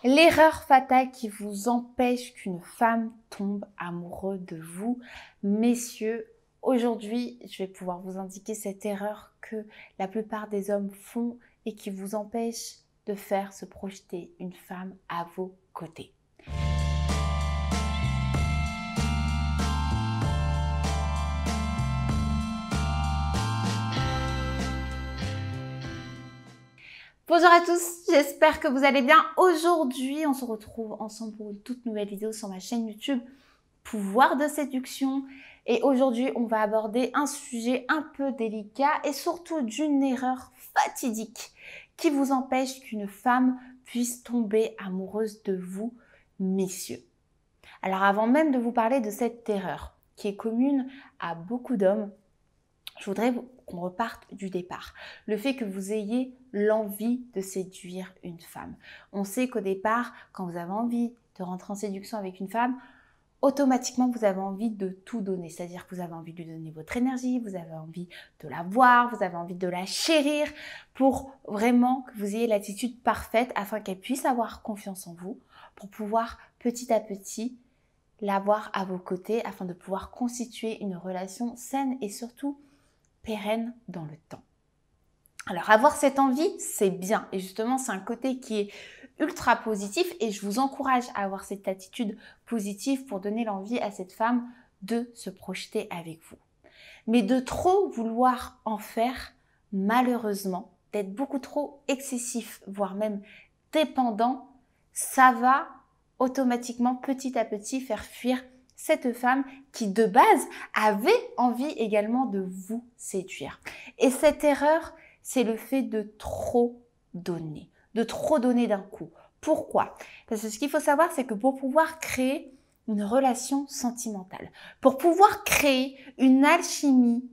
L'erreur fatale qui vous empêche qu'une femme tombe amoureuse de vous. Messieurs, aujourd'hui, je vais pouvoir vous indiquer cette erreur que la plupart des hommes font et qui vous empêche de faire se projeter une femme à vos côtés. Bonjour à tous, j'espère que vous allez bien. Aujourd'hui, on se retrouve ensemble pour une toute nouvelle vidéo sur ma chaîne YouTube Pouvoir de séduction. Et aujourd'hui, on va aborder un sujet un peu délicat et surtout d'une erreur fatidique qui vous empêche qu'une femme puisse tomber amoureuse de vous, messieurs. Alors avant même de vous parler de cette erreur qui est commune à beaucoup d'hommes, je voudrais qu'on reparte du départ. Le fait que vous ayez l'envie de séduire une femme. On sait qu'au départ, quand vous avez envie de rentrer en séduction avec une femme, automatiquement, vous avez envie de tout donner. C'est-à-dire que vous avez envie de lui donner votre énergie, vous avez envie de la voir, vous avez envie de la chérir pour vraiment que vous ayez l'attitude parfaite afin qu'elle puisse avoir confiance en vous, pour pouvoir petit à petit l'avoir à vos côtés afin de pouvoir constituer une relation saine et surtout pérenne dans le temps. Alors avoir cette envie, c'est bien et justement c'est un côté qui est ultra positif et je vous encourage à avoir cette attitude positive pour donner l'envie à cette femme de se projeter avec vous. Mais de trop vouloir en faire, malheureusement, d'être beaucoup trop excessif, voire même dépendant, ça va automatiquement petit à petit faire fuir cette femme qui de base avait envie également de vous séduire. Et cette erreur, c'est le fait de trop donner d'un coup. Pourquoi? Parce que ce qu'il faut savoir, c'est que pour pouvoir créer une relation sentimentale, pour pouvoir créer une alchimie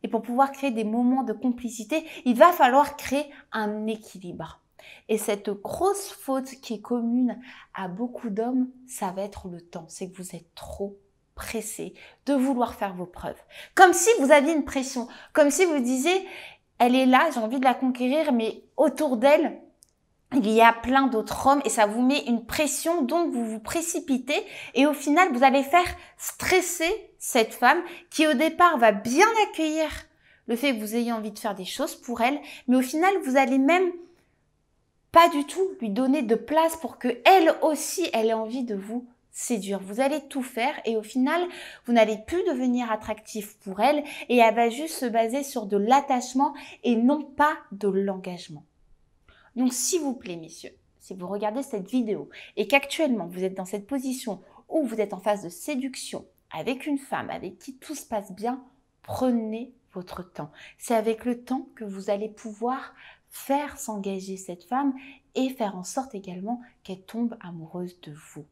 et pour pouvoir créer des moments de complicité, il va falloir créer un équilibre. Et cette grosse faute qui est commune à beaucoup d'hommes, ça va être le temps. C'est que vous êtes trop pressé de vouloir faire vos preuves. Comme si vous aviez une pression, comme si vous disiez, elle est là, j'ai envie de la conquérir, mais autour d'elle, il y a plein d'autres hommes et ça vous met une pression, donc vous vous précipitez et au final, vous allez faire stresser cette femme qui au départ va bien accueillir le fait que vous ayez envie de faire des choses pour elle, mais au final, vous allez même pas du tout lui donner de place pour que elle aussi, elle ait envie de vous séduire. Vous allez tout faire et au final, vous n'allez plus devenir attractif pour elle et elle va juste se baser sur de l'attachement et non pas de l'engagement. Donc, s'il vous plaît, messieurs, si vous regardez cette vidéo et qu'actuellement vous êtes dans cette position où vous êtes en phase de séduction avec une femme avec qui tout se passe bien, prenez votre temps. C'est avec le temps que vous allez pouvoir faire s'engager cette femme et faire en sorte également qu'elle tombe amoureuse de vous.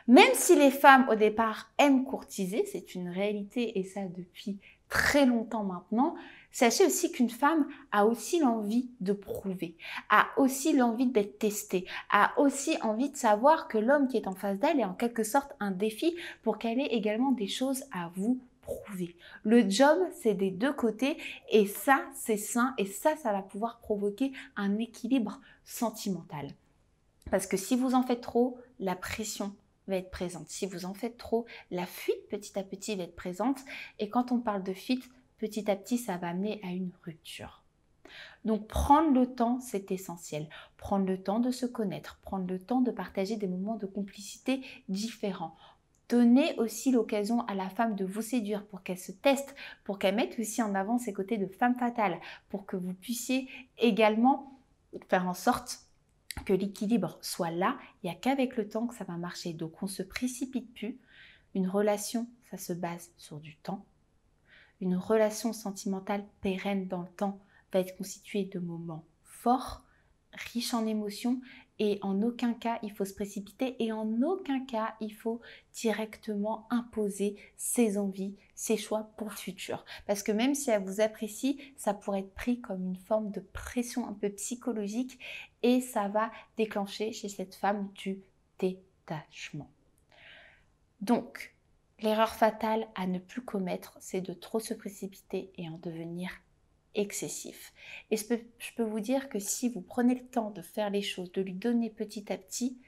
Même si les femmes au départ aiment courtiser, c'est une réalité et ça depuis très longtemps maintenant, sachez aussi qu'une femme a aussi l'envie de prouver, a aussi l'envie d'être testée, a aussi envie de savoir que l'homme qui est en face d'elle est en quelque sorte un défi pour qu'elle ait également des choses à vous prouver. Le job, c'est des deux côtés et ça, c'est sain et ça va pouvoir provoquer un équilibre sentimental. Parce que si vous en faites trop, la pression va être présente. Si vous en faites trop, la fuite petit à petit va être présente. Et quand on parle de fuite, petit à petit, ça va amener à une rupture. Donc prendre le temps, c'est essentiel. Prendre le temps de se connaître, prendre le temps de partager des moments de complicité différents. Donner aussi l'occasion à la femme de vous séduire pour qu'elle se teste, pour qu'elle mette aussi en avant ses côtés de femme fatale, pour que vous puissiez également faire en sorte que l'équilibre soit là. Il n'y a qu'avec le temps que ça va marcher. Donc on ne se précipite plus. Une relation, ça se base sur du temps. Une relation sentimentale pérenne dans le temps va être constituée de moments forts, riches en émotions et en aucun cas il faut se précipiter et en aucun cas il faut directement imposer ses envies, ses choix pour le futur. Parce que même si elle vous apprécie, ça pourrait être pris comme une forme de pression un peu psychologique et ça va déclencher chez cette femme du détachement. Donc, l'erreur fatale à ne plus commettre, c'est de trop se précipiter et en devenir excessif. Et je peux vous dire que si vous prenez le temps de faire les choses, de lui donner petit à petit,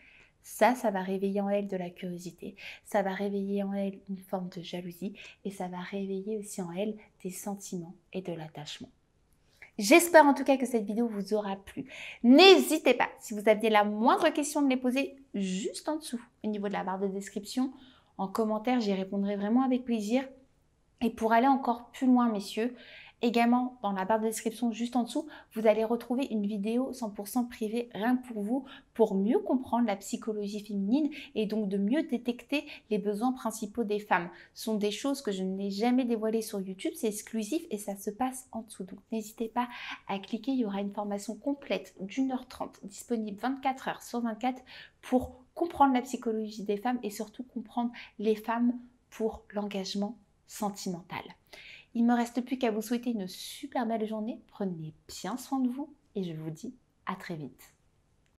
ça va réveiller en elle de la curiosité, ça va réveiller en elle une forme de jalousie et ça va réveiller aussi en elle des sentiments et de l'attachement. J'espère en tout cas que cette vidéo vous aura plu. N'hésitez pas, si vous aviez la moindre question, de les poser juste en dessous, au niveau de la barre de description. En commentaire, j'y répondrai vraiment avec plaisir. Et pour aller encore plus loin, messieurs, également dans la barre de description juste en dessous, vous allez retrouver une vidéo 100% privée rien que pour vous, pour mieux comprendre la psychologie féminine et donc de mieux détecter les besoins principaux des femmes. Ce sont des choses que je n'ai jamais dévoilées sur YouTube, c'est exclusif et ça se passe en dessous. Donc n'hésitez pas à cliquer, il y aura une formation complète d'1h30 disponible 24 heures sur 24 pour comprendre la psychologie des femmes et surtout comprendre les femmes pour l'engagement sentimental. Il ne me reste plus qu'à vous souhaiter une super belle journée. Prenez bien soin de vous et je vous dis à très vite.